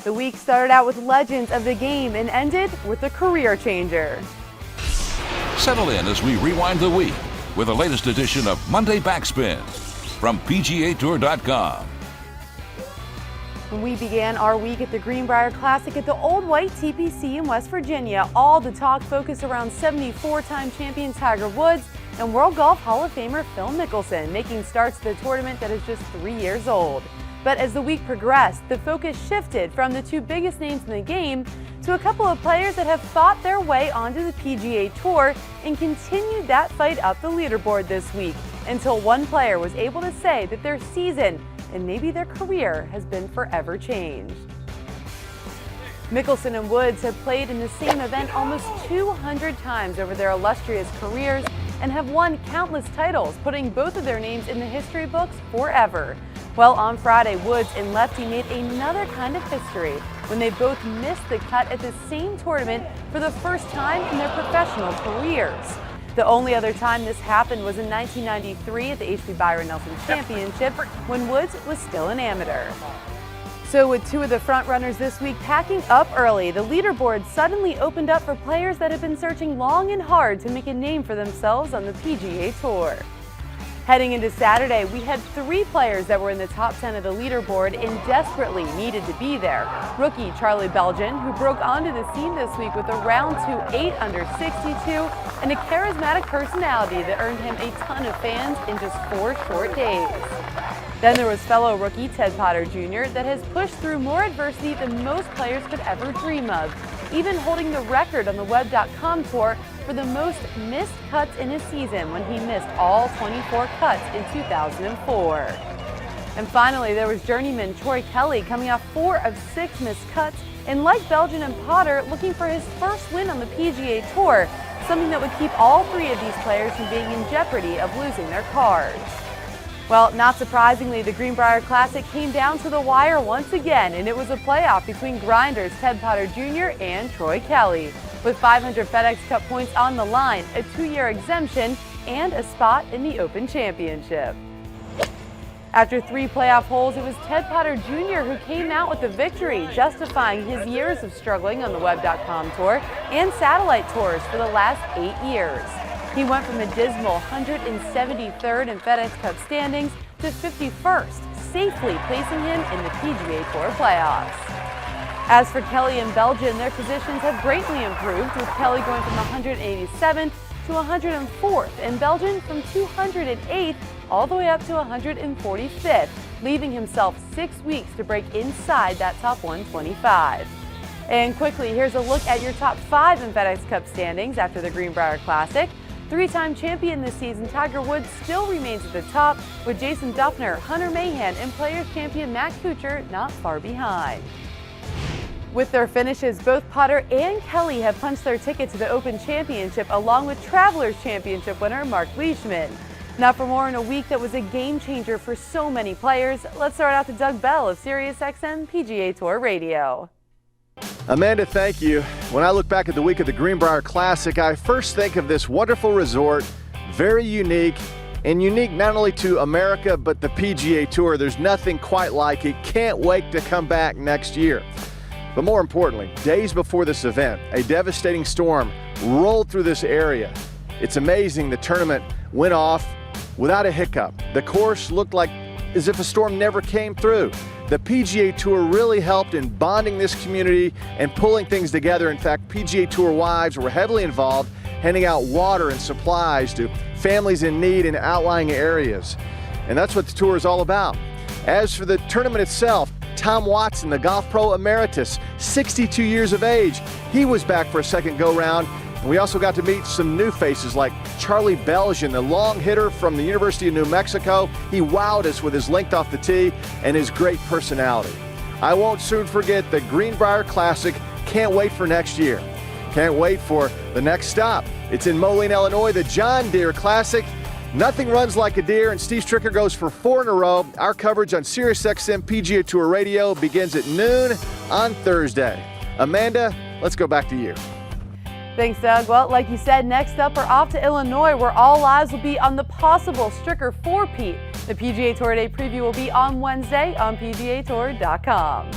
The week started out with legends of the game and ended with a career changer. Settle in as we rewind the week with the latest edition of Monday Backspin from PGA TOUR.com. We began our week at the Greenbrier Classic at the Old White TPC in West Virginia. All the talk focused around 74-time champion Tiger Woods and World Golf Hall of Famer Phil Mickelson making starts to the tournament that is just 3 years old. But as the week progressed, the focus shifted from the two biggest names in the game to a couple of players that have fought their way onto the PGA Tour and continued that fight up the leaderboard this week until one player was able to say that their season and maybe their career has been forever changed. Mickelson and Woods have played in the same event almost 200 times over their illustrious careers and have won countless titles, putting both of their names in the history books forever. Well, on Friday, Woods and Lefty made another kind of history when they both missed the cut at the same tournament for the first time in their professional careers. The only other time this happened was in 1993 at the H.B. Byron Nelson Championship when Woods was still an amateur. So with two of the front runners this week packing up early, the leaderboard suddenly opened up for players that have been searching long and hard to make a name for themselves on the PGA Tour. Heading into Saturday, we had three players that were in the top 10 of the leaderboard and desperately needed to be there. Rookie Charlie Belgian, who broke onto the scene this week with a round 2 8 under 62 and a charismatic personality that earned him a ton of fans in just 4 short days. Then there was fellow rookie Ted Potter Jr. that has pushed through more adversity than most players could ever dream of, even holding the record on the Web.com tour for the most missed cuts in a season when he missed all 24 cuts in 2004. And finally, there was journeyman Troy Kelly coming off 4 of 6 missed cuts, and like Belgian and Potter, looking for his first win on the PGA Tour, something that would keep all three of these players from being in jeopardy of losing their cards. Well, not surprisingly, the Greenbrier Classic came down to the wire once again, and it was a playoff between grinders Ted Potter Jr. and Troy Kelly. With 500 FedEx Cup points on the line, a 2-year exemption, and a spot in the Open Championship. After 3 playoff holes, it was Ted Potter Jr. who came out with the victory, justifying his years of struggling on the Web.com tour and satellite tours for the last 8 years. He went from a dismal 173rd in FedEx Cup standings to 51st, safely placing him in the PGA Tour playoffs. As for Kelly and Belgian, their positions have greatly improved, with Kelly going from 187th to 104th and Belgian from 208th all the way up to 145th, leaving himself 6 weeks to break inside that top 125. And quickly, here's a look at your top 5 in FedEx Cup standings after the Greenbrier Classic. 3-time champion this season, Tiger Woods still remains at the top, with Jason Dufner, Hunter Mahan, and Players champion Matt Kuchar not far behind. With their finishes, both Potter and Kelly have punched their ticket to the Open Championship, along with Travelers Championship winner Mark Leishman. Now for more in a week that was a game changer for so many players, let's start out to Doug Bell of SiriusXM PGA Tour Radio. Amanda, thank you. When I look back at the week of the Greenbrier Classic, I first think of this wonderful resort, very unique, and unique not only to America, but the PGA Tour. There's nothing quite like it. Can't wait to come back next year. But more importantly, days before this event, a devastating storm rolled through this area. It's amazing the tournament went off without a hiccup. The course looked like as if a storm never came through. The PGA Tour really helped in bonding this community and pulling things together. In fact, PGA Tour wives were heavily involved, handing out water and supplies to families in need in outlying areas. And that's what the tour is all about. As for the tournament itself, Tom Watson, the golf pro emeritus, 62 years of age, he was back for a second go-round. And we also got to meet some new faces like Charlie Belgian, the long hitter from the University of New Mexico. He wowed us with his length off the tee and his great personality. I won't soon forget the Greenbrier Classic. Can't wait for next year. Can't wait for the next stop. It's in Moline, Illinois, the John Deere Classic. Nothing runs like a deer, and Steve Stricker goes for 4 in a row. Our coverage on SiriusXM PGA Tour Radio begins at noon on Thursday. Amanda, let's go back to you. Thanks, Doug. Well, like you said, next up we're off to Illinois, where all eyes will be on the possible Stricker 4-peat. The PGA Tour Day preview will be on Wednesday on PGA Tour.com.